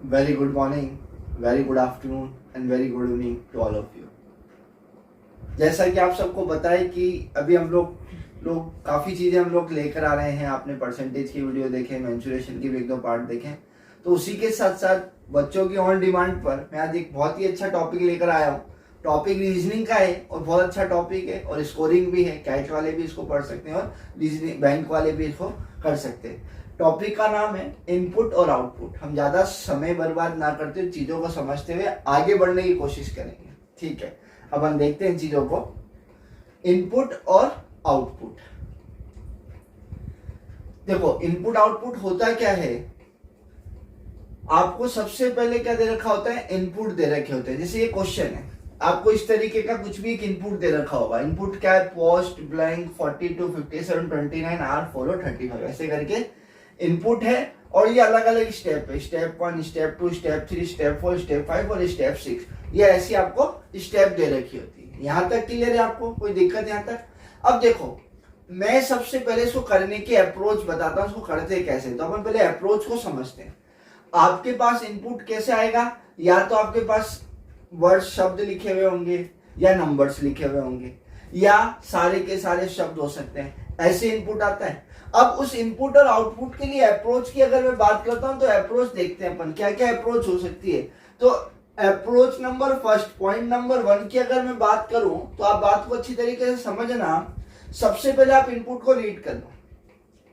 Very good morning, very good afternoon and very good evening to all of you. जैसा कि आप सबको पता है कि अभी हम लोग काफ़ी चीज़ें हम लोग लेकर आ रहे हैं। आपने परसेंटेज की वीडियो देखे, मेंसुरेशन की भी एक दो पार्ट देखे, तो उसी के साथ साथ बच्चों की ऑन डिमांड पर मैं आज एक बहुत ही अच्छा टॉपिक लेकर आया हूँ। टॉपिक रीजनिंग का है और बहुत अच्छा टॉपिक है और स्कोरिंग भी है। कैट वाले भी इसको पढ़ सकते हैं और रीजनिंग बैंक वाले भी इसको कर सकते हैं। टॉपिक का नाम है इनपुट और आउटपुट। हम ज्यादा समय बर्बाद ना करते हुए चीजों को समझते हुए आगे बढ़ने की कोशिश करेंगे। ठीक है, अब हम देखते हैं चीजों को। इनपुट और आउटपुट, देखो इनपुट आउटपुट होता क्या है। आपको सबसे पहले क्या दे रखा होता है, इनपुट दे रखे होते हैं। जैसे ये क्वेश्चन है, आपको इस तरीके का कुछ भी एक इनपुट दे रखा होगा। इनपुट क्या है, पोस्ट ब्लैंक 42 57 29 R फॉलो 35 ऐसे करके इनपुट है। और ये अलग अलग स्टेप है, step 1, step 2, step 3, step 4, step 5 और स्टेप 6। ये ऐसी आपको स्टेप दे रखी होती है। यहां तक क्लियर है? आपको कोई दिक्कत यहां तक? अब देखो, मैं सबसे पहले इसको करने की अप्रोच बताता हूं, इसको करते कैसे। तो अपन पहले अप्रोच को समझते हैं। आपके पास इनपुट कैसे आएगा, या तो आपके पास वर्ड शब्द लिखे हुए होंगे या नंबर्स लिखे हुए होंगे या सारे के सारे शब्द हो सकते हैं, ऐसे इनपुट आता है। अब उस इनपुट और आउटपुट के लिए अप्रोच की अगर मैं बात करता हूं तो अप्रोच देखते हैं अपन क्या क्या अप्रोच हो सकती है। तो approach number first, point number 1 की अगर मैं बात करूं तो आप बात को अच्छी तरीके से समझना। सबसे पहले आप इनपुट को रीड कर लो।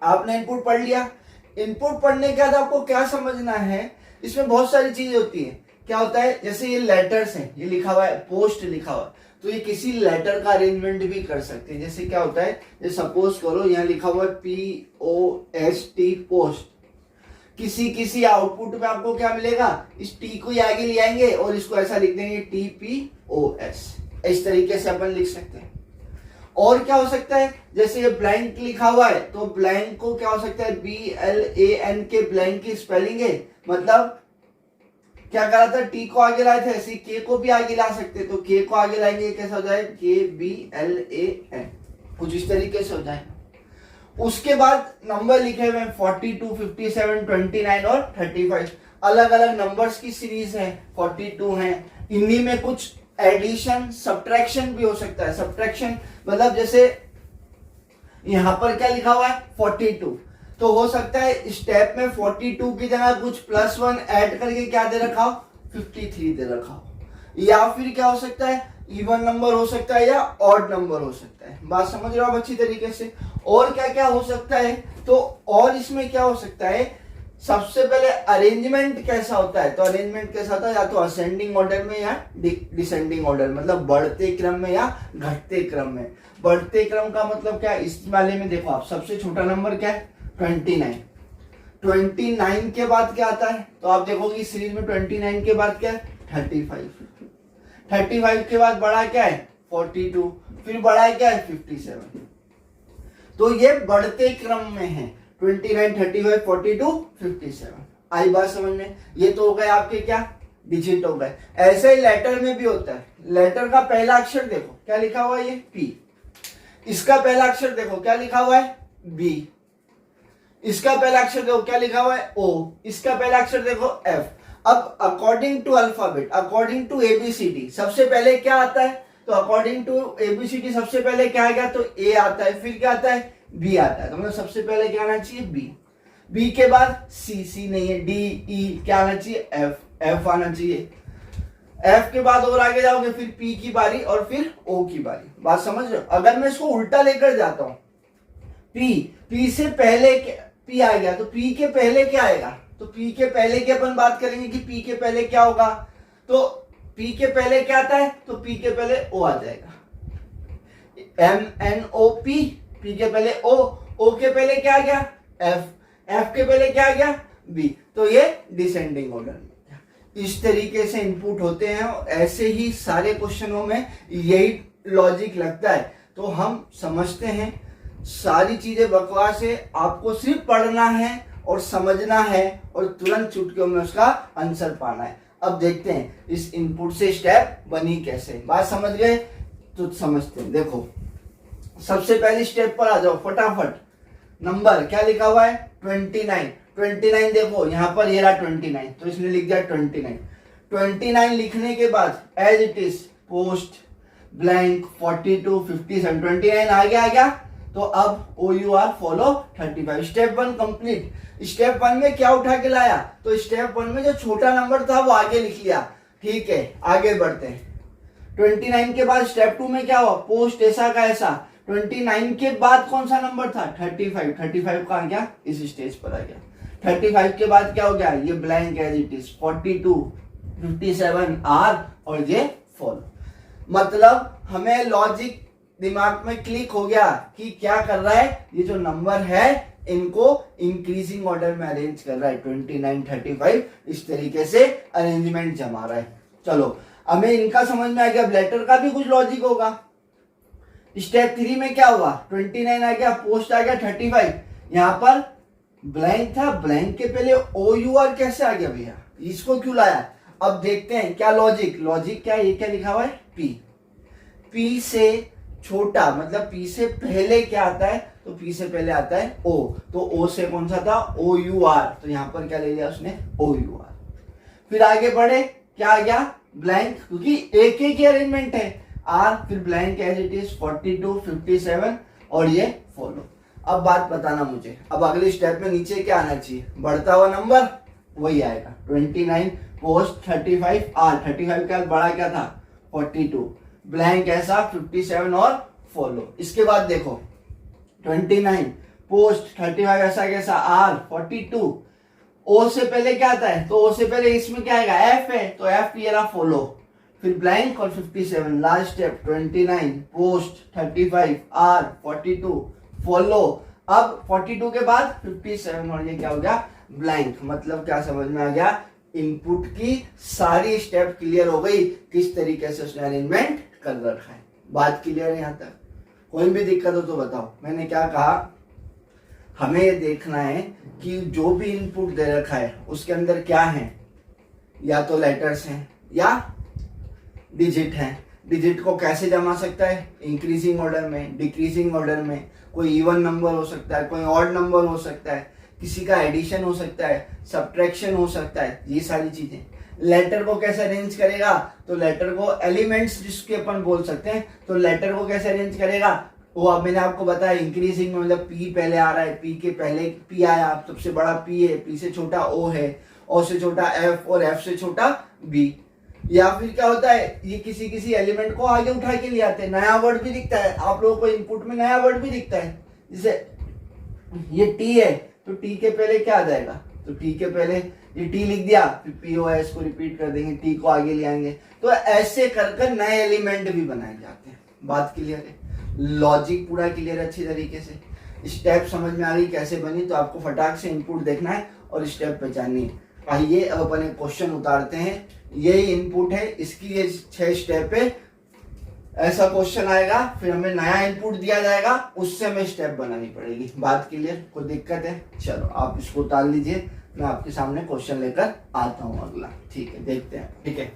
आपने इनपुट पढ़ लिया। इनपुट पढ़ने के बाद आपको क्या समझना है, इसमें बहुत सारी चीजें होती है। क्या होता है, जैसे ये लेटर्स हैं, ये लिखा हुआ है पोस्ट लिखा हुआ है, तो ये किसी लेटर का अरेंजमेंट भी कर सकते हैं। जैसे क्या होता है, जैसे सपोज करो यहाँ लिखा हुआ है POST पोस्ट। किसी आउटपुट में आपको क्या मिलेगा, इस टी को आगे ले आएंगे और इसको ऐसा लिख देंगे TPOS। इस तरीके से अपन लिख सकते हैं। और क्या हो सकता है, जैसे ये ब्लैंक लिखा हुआ है तो ब्लैंक को क्या हो सकता है, BLANK के ब्लैंक की स्पेलिंग है। मतलब क्या करा था, टी को आगे लाए थे, ऐसे के को भी आगे ला सकते। तो के को आगे लाएंगे, कैसा हो जाए KBLAN, कुछ इस तरीके से हो जाए। उसके बाद नंबर लिखे हुए 42 57 29 और 35। अलग अलग नंबर्स की सीरीज है, 42 है। इन्हीं में कुछ एडिशन सब्ट्रैक्शन भी हो सकता है। सब्ट्रैक्शन मतलब जैसे यहां पर क्या लिखा हुआ है 42, तो हो सकता है स्टेप में 42 की जगह कुछ +1 ऐड करके क्या दे रखा हो, 53 दे रखा हो। या फिर क्या हो सकता है, इवन नंबर हो सकता है या ऑड नंबर हो सकता है। बात समझ रहे हो आप अच्छी तरीके से। और क्या क्या हो सकता है, तो और इसमें क्या हो सकता है, सबसे पहले अरेंजमेंट कैसा होता है। तो अरेंजमेंट कैसा होता है, या तो असेंडिंग ऑर्डर में या डिसेंडिंग ऑर्डर, मतलब बढ़ते क्रम में या घटते क्रम में। बढ़ते क्रम का मतलब क्या है, इस वाले में देखो आप, सबसे छोटा नंबर क्या है 29। 29 के बाद क्या आता है, तो आप देखोगे इस सीरीज में 29 के बाद क्या है 35। 35 के बाद बड़ा क्या है 42, फिर बड़ा क्या है 57। तो ये बढ़ते क्रम में है 29 35 42 57। आई बात समझ में? ये तो हो गए आपके क्या डिजिट हो गए। ऐसे ही लेटर में भी होता है। लेटर का पहला अक्षर देखो क्या लिखा हुआ है, ये P। इसका पहला अक्षर देखो क्या लिखा हुआ है B। इसका पहला अक्षर देखो क्या लिखा हुआ है O। इसका पहला अक्षर देखो F। अब according to alphabet, according to ABCD सबसे पहले क्या आता है, तो अकॉर्डिंग टू ABCD सबसे पहले क्या आएगा, तो A आता है, फिर क्या आता है B आता है। तो मतलब सबसे पहले क्या आना चाहिए B। B के बाद C नहीं है, D E क्या आना चाहिए F आना चाहिए। F के बाद और आगे जाओगे फिर P की बारी और फिर O की बारी। बात समझ रहे हो? अगर मैं इसको उल्टा लेकर जाता हूं, P से पहले P आ गया, तो P के पहले क्या आएगा, तो P के पहले की अपन बात करेंगे कि P के पहले क्या होगा। तो P के पहले क्या आता है, तो P के पहले O आ जाएगा, MNOP। P के पहले O के पहले क्या आ गया F के पहले क्या आ गया B। तो ये डिसेंडिंग ऑर्डर में। इस तरीके से इनपुट होते हैं और ऐसे ही सारे क्वेश्चनों में यही लॉजिक लगता है। तो हम समझते हैं सारी चीजें बकवास है, आपको सिर्फ पढ़ना है और समझना है और तुरंत चुटकियों में उसका आंसर पाना है। अब देखते हैं इस इनपुट से स्टेप बनी कैसे। बात समझ गए? तो समझते हैं। देखो सबसे पहले स्टेप पर आ जाओ फटाफट। नंबर क्या लिखा हुआ है 29। 29 देखो यहाँ पर ये रहा 29, तो इसने लिख दिया 29। 29 लिखने के बाद as it is post blank 42 57 29 आ गया। तो अब OUR follow 35। Step 1 complete. Step 1 में क्या उठा के लाया, तो स्टेप 1 में जो छोटा नंबर था वो आगे लिख लिया। ठीक है, आगे बढ़ते हैं। 29 के बाद स्टेप 2 में क्या हुआ, पोस्ट ऐसा का ऐसा। 29 के बाद कौन सा नंबर था, 35। 35 का आ गया इस स्टेज पर आ गया। 35 के बाद क्या हो गया, ये blank as it is 42 57 R और ये फॉलो। मतलब हमें लॉजिक दिमाग में क्लिक हो गया कि क्या कर रहा है, ये जो नंबर है इनको इंक्रीजिंग ऑर्डर में अरेंज कर रहा है। 29 35 इस तरीके से अरेंजमेंट जमा रहा है। चलो हमें इनका समझ में आ गया, लेटर का भी कुछ लॉजिक होगा। स्टेप 3 में क्या हुआ, 29 आ गया, पोस्ट आ गया 35। यहां पर ब्लैंक था, ब्लैंक के पहले OUR कैसे आ गया भैया, इसको क्यों लाया। अब देखते हैं क्या लॉजिक क्या, ये क्या लिखा हुआ है, P से छोटा मतलब P से पहले क्या आता है, तो P से पहले आता है O, तो O से कौन सा था, OUR, तो यहां पर क्या ले लिया उसने, OUR। फिर आगे बढ़े, क्या आ गया, ब्लैंक, क्योंकि एक ही अरेंजमेंट है, R, फिर ब्लैंक एज इट इज 42 57 और ये फॉलो। अब बात बताना मुझे, अब अगले स्टेप में नीचे क्या आना चाहिए, बढ़ता हुआ नंबर वही आएगा। 29 पोस्ट 35 R, 35 का बड़ा क्या था 42, ब्लैंक ऐसा 57 और फॉलो। इसके बाद देखो 29 पोस्ट 35 ऐसा कैसा R 42, O से पहले क्या आता है, तो O से पहले इसमें क्या आएगा, F है, तो F ये रहा फॉलो, फिर ब्लैंक और 57। Last step 29 post 35 R 42 follow. अब 42 के बाद 57 और ये क्या हो गया, ब्लैंक। मतलब क्या समझ में आ गया, इनपुट की सारी स्टेप क्लियर हो गई, किस तरीके से उसने अरेंजमेंट कर रखा है। बात क्लियर है, यहाँ तक कोई भी दिक्कत हो तो बताओ। मैंने क्या कहा, हमें ये देखना है कि जो भी इनपुट दे रखा है उसके अंदर क्या है, या तो लेटर्स हैं या डिजिट हैं। डिजिट को कैसे जमा सकता है, इंक्रीजिंग ऑर्डर में, डिक्रीजिंग ऑर्डर में, कोई इवन नंबर हो सकता है, कोई ऑड नंबर हो सकता है, किसी का एडिशन हो सकता है, सब्ट्रैक्शन हो सकता है, ये सारी चीजें। लेटर को कैसे अरेंज करेगा, तो लेटर को एलिमेंट्स जिसके अपन बोल सकते हैं, तो लेटर को कैसे अरेंज करेगा, वो अब मैंने आपको बताया इंक्रीजिंग में, मतलब P पहले आ रहा है, P के पहले P आया, सबसे बड़ा P है, P से छोटा O है, O से छोटा F और F से छोटा B। या फिर क्या होता है, ये किसी एलिमेंट को आगे उठा के ले आते हैं, नया वर्ड भी दिखता है आप लोगों को, इनपुट में नया वर्ड भी दिखता है। जैसे ये T है, तो T के पहले क्या आ जाएगा, तो T के पहले ये T लिख दिया, फिर POS को रिपीट कर देंगे, T को आगे ले आएंगे, तो ऐसे कर नए एलिमेंट भी बनाए जाते हैं। बात क्लियर है, लॉजिक पूरा क्लियर है अच्छी तरीके से। स्टेप समझ में आ गई कैसे बनी, तो आपको फटाक से इनपुट देखना है और स्टेप पहचाननी है। आइए अब अपन एक क्वेश्चन उतारते हैं, यही इनपुट है, इसकी ये 6 स्टेप है, ऐसा क्वेश्चन आएगा, फिर हमें नया इनपुट दिया जाएगा, उससे हमें स्टेप बनानी पड़ेगी। बात क्लियर, कोई दिक्कत है, चलो आप इसको उतार लीजिए, मैं आपके सामने क्वेश्चन लेकर आता हूँ अगला। ठीक है, देखते हैं। ठीक है,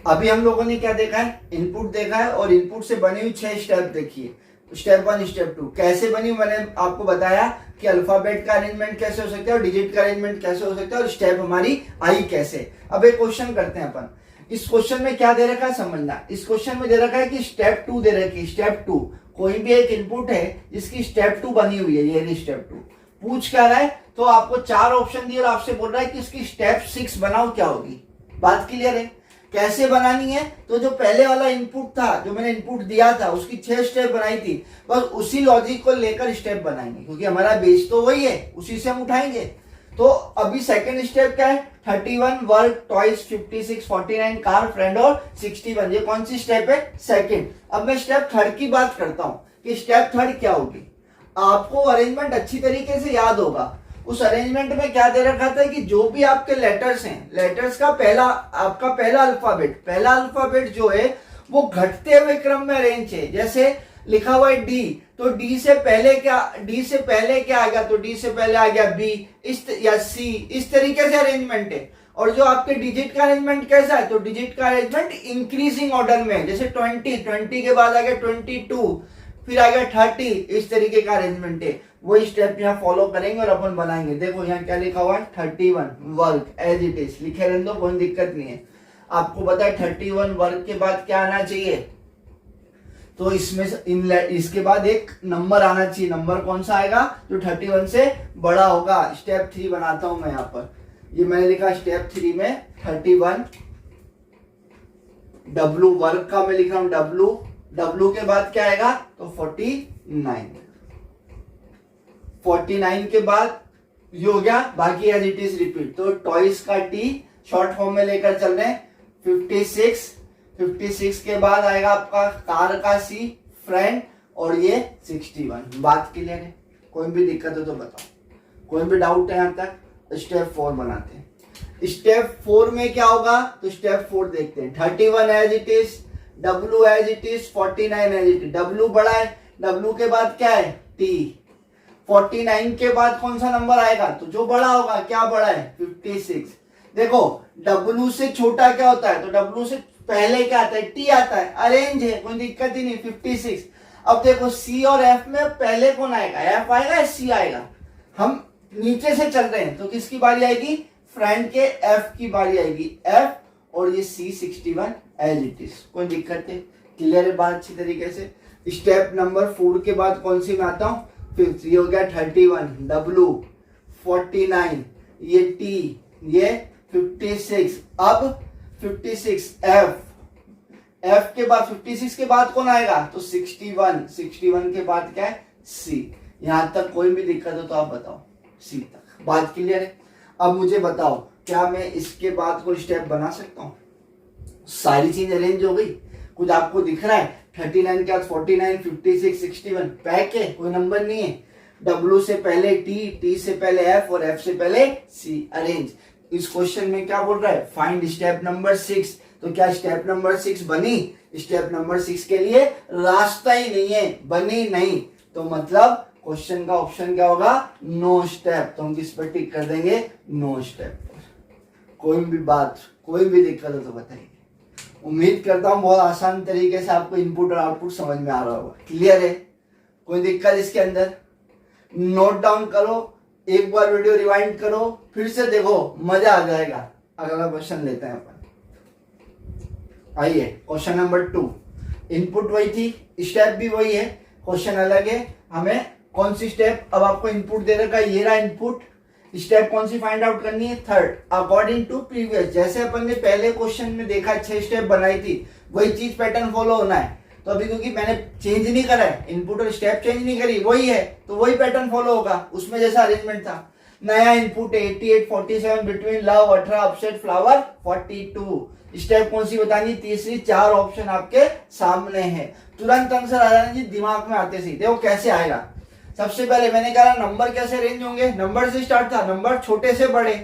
अभी हम लोगों ने क्या देखा है, इनपुट देखा है, और इनपुट से बनी हुई 6 स्टेप देखिए। स्टेप 1 स्टेप 2 कैसे बनी, मैंने आपको बताया कि अल्फाबेट का अरेंजमेंट कैसे हो सकता है और डिजिट का अरेंजमेंट कैसे हो सकता है, और स्टेप हमारी आई कैसे। अब एक क्वेश्चन करते हैं अपन। इस क्वेश्चन में क्या दे रखा है समझना, इस क्वेश्चन में दे रखा है कि स्टेप 2 दे रखी है। स्टेप 2 कोई भी एक इनपुट है जिसकी स्टेप 2 बनी हुई है, ये स्टेप 2 पूछ क्या रहा है, तो आपको 4 ऑप्शन दिए और आपसे बोल रहा है कि इसकी स्टेप 6 बनाओ, क्या होगी। बात क्लियर है, कैसे बनानी है, तो जो पहले वाला इनपुट था, जो मैंने इनपुट दिया था, उसकी 6 स्टेप बनाई थी, बस उसी लॉजिक को लेकर स्टेप बनाएंगे, क्योंकि हमारा बेस तो वही है, उसी से हम उठाएंगे। तो अभी सेकंड स्टेप क्या है, 31 वर्क, टॉयज, 56, 49 कार, फ्रेंड और 61, ये कौन सी स्टेप है, सेकंड। अब मैं स्टेप 3 की बात करता हूं कि स्टेप 3 क्या होगी। आपको अरेंजमेंट अच्छी तरीके से याद होगा, उस अरेंजमेंट में क्या दे रखा था कि जो भी आपके लेटर्स हैं, लेटर्स का आपका पहला अल्फाबेट जो है वो घटते हुए क्रम में अरेंज है। जैसे लिखा हुआ है डी, तो डी से पहले क्या आ गया, तो डी से पहले आ गया बी, या सी, इस तरीके से अरेंजमेंट है। और जो आपके डिजिट का अरेंजमेंट कैसा है, तो डिजिट का अरेंजमेंट इंक्रीजिंग ऑर्डर में है। जैसे 20 के बाद आ गया 22, फिर आ गया 30, इस तरीके का अरेंजमेंट है। वही स्टेप यहाँ फॉलो करेंगे और अपन बनाएंगे। देखो यहाँ क्या लिखा हुआ है 31 वर्क एज इट इज, लिखे रहने दो, कोई दिक्कत नहीं है। आपको पता है 31 वर्क के बाद क्या आना चाहिए, तो इसमें इसके बाद एक नंबर आना चाहिए। नंबर कौन सा आएगा, जो 31 से बड़ा होगा। स्टेप 3 बनाता हूं मैं यहाँ पर, ये मैंने लिखा स्टेप 3 में 31 डब्लू वर्क का मैं लिख रहा हूं डब्लू, डब्लू के बाद क्या आएगा तो 49 के बाद ये हो गया, बाकी एज इट इज रिपीट। तो टॉइस का टी शॉर्ट फॉर्म में लेकर चल रहे हैं 56 के बाद आएगा आपका कार का सी फ्रेंड, और ये 61। बात क्लियर है, कोई भी दिक्कत हो तो बताओ, कोई भी डाउट है यहाँ तक। स्टेप 4 बनाते हैं। स्टेप 4 में क्या होगा, तो स्टेप 4 देखते हैं। 31 as it is, W as it is, 49 as it is. W बड़ा है, डब्लू के बाद क्या है टी। 49 के बाद कौन सा नंबर आएगा, तो जो बड़ा होगा, क्या बड़ा है 56। देखो डब्लू से छोटा क्या होता है, तो डब्लू से पहले क्या आता है टी आता है, अरेंज है, कोई दिक्कत ही नहीं 56। अब देखो सी और एफ में पहले कौन आएगा, एफ आएगा या सी आएगा। हम नीचे से चल रहे हैं तो किसकी बारी आएगी, फ्रेंड के एफ की बारी आएगी, एफ, और ये सी 61 एज इट इज। कोई दिक्कत है, क्लियर है बात अच्छी तरीके से। स्टेप नंबर 4 के बाद कौन सी में आता हूं, फिफ्थ। ये हो गया 31 डब्लू, 49 ये टी, ये 56। अब 56 एफ, एफ के बाद 56 के बाद कौन आएगा, तो 61 के बाद क्या है सी। यहां तक कोई भी दिक्कत हो तो आप बताओ, सी तक बात क्लियर है। अब मुझे बताओ क्या मैं इसके बाद कोई स्टेप बना सकता हूं, सारी चीज अरेंज हो गई, कुछ आपको दिख रहा है 39 के बाद 49 56 61 पैक है, कोई नंबर नहीं है। डब्ल्यू से पहले टी, टी से पहले एफ और एफ से पहले सी, अरेंज। इस क्वेश्चन में क्या बोल रहा है, फाइंड स्टेप नंबर 6। तो क्या स्टेप नंबर 6 बनी, स्टेप नंबर 6 के लिए रास्ता ही नहीं है, बनी नहीं, तो मतलब क्वेश्चन का ऑप्शन क्या होगा, नो स्टेप। तो हम किस पर टिक कर देंगे, नो स्टेप पर। कोई भी बात, कोई भी दिक्कत हो तो बताइए। उम्मीद करता हूं बहुत आसान तरीके से आपको इनपुट और आउटपुट समझ में आ रहा होगा, क्लियर है, कोई दिक्कत इसके अंदर। नोट डाउन करो, एक बार वीडियो रिवाइंड करो, फिर से देखो, मजा आ जाएगा। अगला क्वेश्चन लेते हैं अपन, आइए क्वेश्चन नंबर 2। इनपुट वही थी, स्टेप भी वही है, क्वेश्चन अलग है। हमें कौन सी स्टेप, अब आपको इनपुट दे रखा है, ये रहा इनपुट, स्टेप कौन सी फाइंड आउट करनी है, थर्ड। अकॉर्डिंग टू प्रीवियस, जैसे अपन ने पहले क्वेश्चन में देखा 6 स्टेप बनाई थी, वही चीज पैटर्न फॉलो होना है। तो अभी क्योंकि मैंने चेंज नहीं करा है, इनपुट और स्टेप चेंज नहीं करी, वही है, तो वही पैटर्न फॉलो होगा, उसमें जैसा अरेंजमेंट था। नया input 88 47 between love 18 upset flower 42। Step कौन सी बतानी, तीसरी। 4 ऑप्शन आपके सामने है, तुरंत आंसर आ जाना जी दिमाग में आते सी। देखो कैसे आएगा, सबसे पहले मैंने कहा नंबर कैसे अरेंज होंगे, नंबर से स्टार्ट था, नंबर छोटे से बड़े,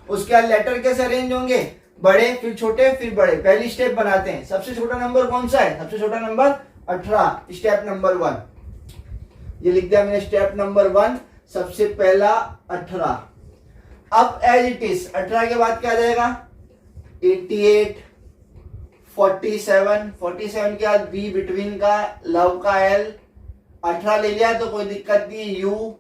उसके बाद लेटर कैसे अरेंज होंगे, बड़े फिर छोटे फिर बड़े। पहली स्टेप बनाते हैं, सबसे छोटा नंबर कौन सा है, सबसे छोटा नंबर 18, स्टेप नंबर 1, ये लिख दिया मैंने, स्टेप नंबर 1 सबसे पहला 18। अब एज इट इज 18 के बाद क्या आ जाएगा, 88 47 के बाद बी बिटवीन का, लव का एल, 18 ले लिया तो कोई दिक्कत नहीं, U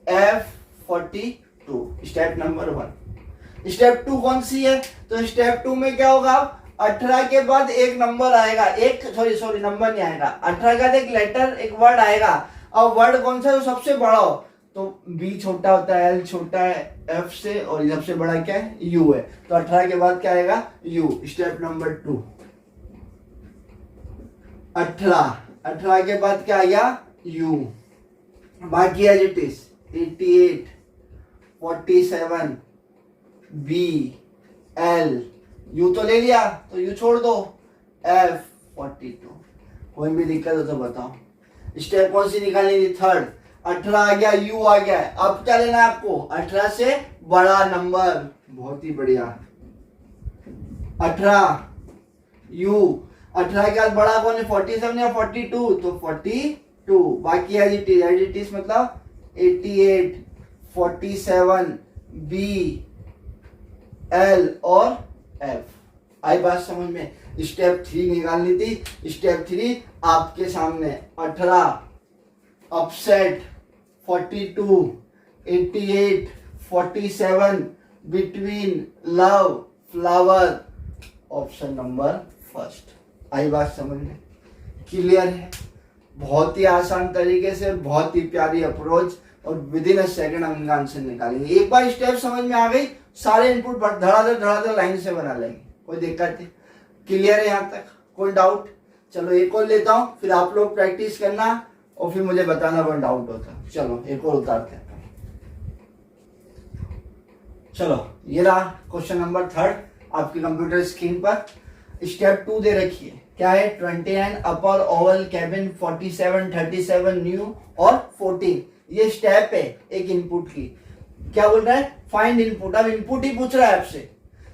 F 42, step number 1। Step 2 कौन सी है, तो स्टेप 2 में क्या होगा, 18 के बाद एक नंबर आएगा, एक सॉरी नंबर नहीं आएगा, 18 के बाद एक लेटर एक वर्ड आएगा। अब वर्ड कौन सा है, तो सबसे बड़ा हो, तो बी छोटा होता है, एल छोटा है एफ से, और सबसे बड़ा क्या है, यू है, तो 18 के बाद क्या आएगा, यू, स्टेप नंबर 2। 18 के बाद क्या आ गया, यू, बाकी as it is 88 47 B L, U तो ले लिया तो यू छोड़ दो, एफ 42। कोई भी दिक्कत हो तो बताओ। स्टेप कौन सी निकालनी थी, थर्ड। 18 आ गया, यू आ गया, अब क्या लेना है आपको, 18 से बड़ा नंबर, बहुत ही बढ़िया, 18 यू, 18 के बाद बड़ा कौन है, 47 या 42, तो 42, बाकी एज इट इज मतलब 88 47 बी एल और एफ। आई बात समझ में। स्टेप 3 निकालनी थी, स्टेप 3 आपके सामने, 18 upset 42, 88, 47, between, love, flower, option number first. आई बात समझ में? क्लियर है? बहुत ही आसान तरीके से, बहुत ही प्यारी अप्रोच, और विद इन अ सेकेंड हम इनका आंसर निकालेंगे। एक बार स्टेप समझ में आ गई, सारे इनपुट धड़ाधड़ लाइन से बना लेंगे, कोई दिक्कत नहीं। क्लियर है यहाँ तक? कोई डाउट? चलो एक और लेता हूँ, फिर आप लोग प्रैक्टिस करना और फिर मुझे बताना कोई डाउट होता। चलो एक और उतारते हैं। चलो ये रहा क्वेश्चन नंबर 3 आपकी कंप्यूटर स्क्रीन पर। स्टेप 2 दे रखी है, क्या है? 29 अपर ओवल कैबिन, 47, 37 न्यू और 14। ये स्टेप है एक इनपुट की। क्या बोल रहा है? Find input. अब इनपुट ही पूछ रहा है आपसे,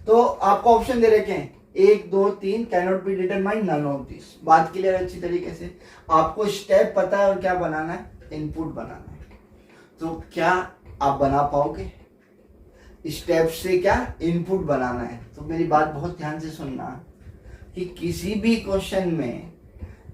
तो आपको ऑप्शन दे रखे हैं 1, 2, 3, can not be determined, none of this. बात क्लियर अच्छी तरीके से? आपको स्टेप पता है और क्या बनाना है? इनपुट बनाना है। तो क्या आप बना पाओगे? स्टेप से क्या इनपुट बनाना है। तो मेरी बात बहुत ध्यान से सुनना कि किसी भी क्वेश्चन में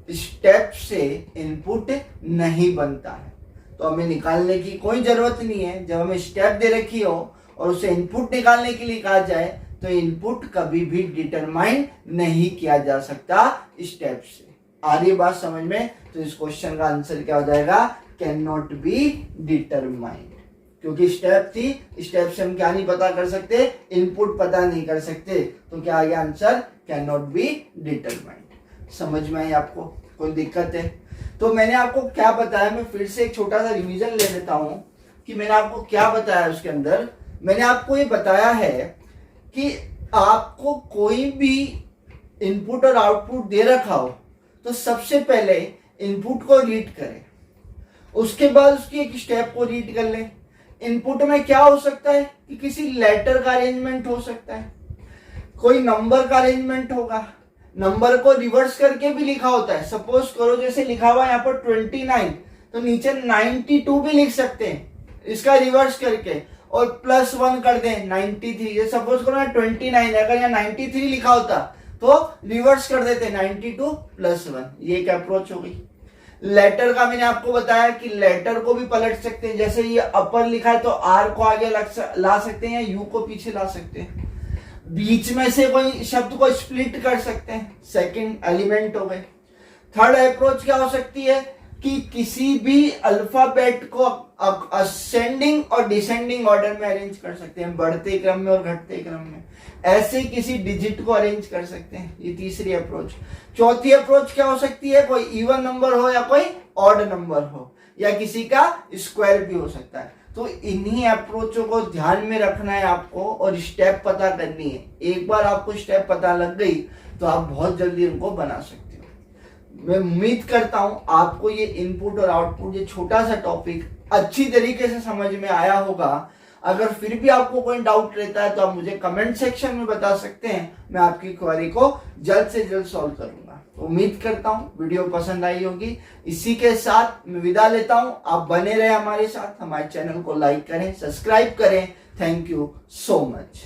स्टेप से इनपुट नहीं बनता है, तो हमें निकालने की कोई जरूरत नहीं है। जब हमें स्टेप दे रखी हो और उसे इनपुट निकालने के लिए कहा जाए, तो इनपुट कभी भी डिटरमाइन नहीं किया जा सकता स्टेप से। आ रही बात समझ में? तो इस क्वेश्चन का आंसर क्या हो जाएगा? Can not be determined. क्योंकि स्टेप थी, स्टेप से हम क्या नहीं पता कर सकते? इनपुट पता नहीं कर सकते। तो क्या आ गया answer? Can not be determined. समझ में आई आपको? कोई दिक्कत है? तो मैंने आपको क्या बताया, मैं फिर से एक छोटा सा रिवीजन ले लेता हूं कि मैंने आपको क्या बताया। उसके अंदर मैंने आपको ये बताया है कि आपको कोई भी इनपुट और आउटपुट दे रखा हो, तो सबसे पहले इनपुट को रीड करें, उसके बाद उसकी एक स्टेप को रीड कर लें। इनपुट में क्या हो सकता है कि किसी लेटर का अरेंजमेंट हो सकता है, कोई नंबर का अरेंजमेंट होगा, नंबर को रिवर्स करके भी लिखा होता है। सपोज करो जैसे लिखा हुआ है यहाँ पर 29, तो नीचे 92 भी लिख सकते हैं इसका रिवर्स करके, और +1 कर दें 93। ये सपोज करो 29, अगर यहाँ 93 लिखा होता तो रिवर्स कर देते 92 +1। ये एक अप्रोच हो गई। लेटर का मैंने आपको बताया कि लेटर को भी पलट सकते हैं। जैसे ये अपर लिखा है तो आर को आगे ला सकते हैं या यू को पीछे ला सकते हैं। बीच में से कोई शब्द को स्प्लिट कर सकते हैं, सेकंड एलिमेंट हो गए। थर्ड अप्रोच क्या हो सकती है कि किसी भी अल्फाबेट को असेंडिंग और डिसेंडिंग ऑर्डर में अरेंज कर सकते हैं, बढ़ते क्रम में और घटते क्रम में। ऐसे किसी डिजिट को अरेंज कर सकते हैं। ये तीसरी अप्रोच। चौथी अप्रोच क्या हो सकती है? कोई इवन नंबर हो या कोई ऑड नंबर हो, या किसी का स्क्वायर भी हो सकता है। तो इन्हीं अप्रोचों को ध्यान में रखना है आपको और स्टेप पता करनी है। एक बार आपको स्टेप पता लग गई तो आप बहुत जल्दी उनको बना सकते हो। मैं उम्मीद करता हूं आपको ये इनपुट और आउटपुट, ये छोटा सा टॉपिक अच्छी तरीके से समझ में आया होगा। अगर फिर भी आपको कोई डाउट रहता है तो आप मुझे कमेंट सेक्शन में बता सकते हैं, मैं आपकी क्वेरी को जल्द से जल्द सॉल्व करूंगा। उम्मीद करता हूं वीडियो पसंद आई होगी। इसी के साथ मैं विदा लेता हूं। आप बने रहे हमारे साथ, हमारे चैनल को लाइक करें, सब्सक्राइब करें। Thank you so much.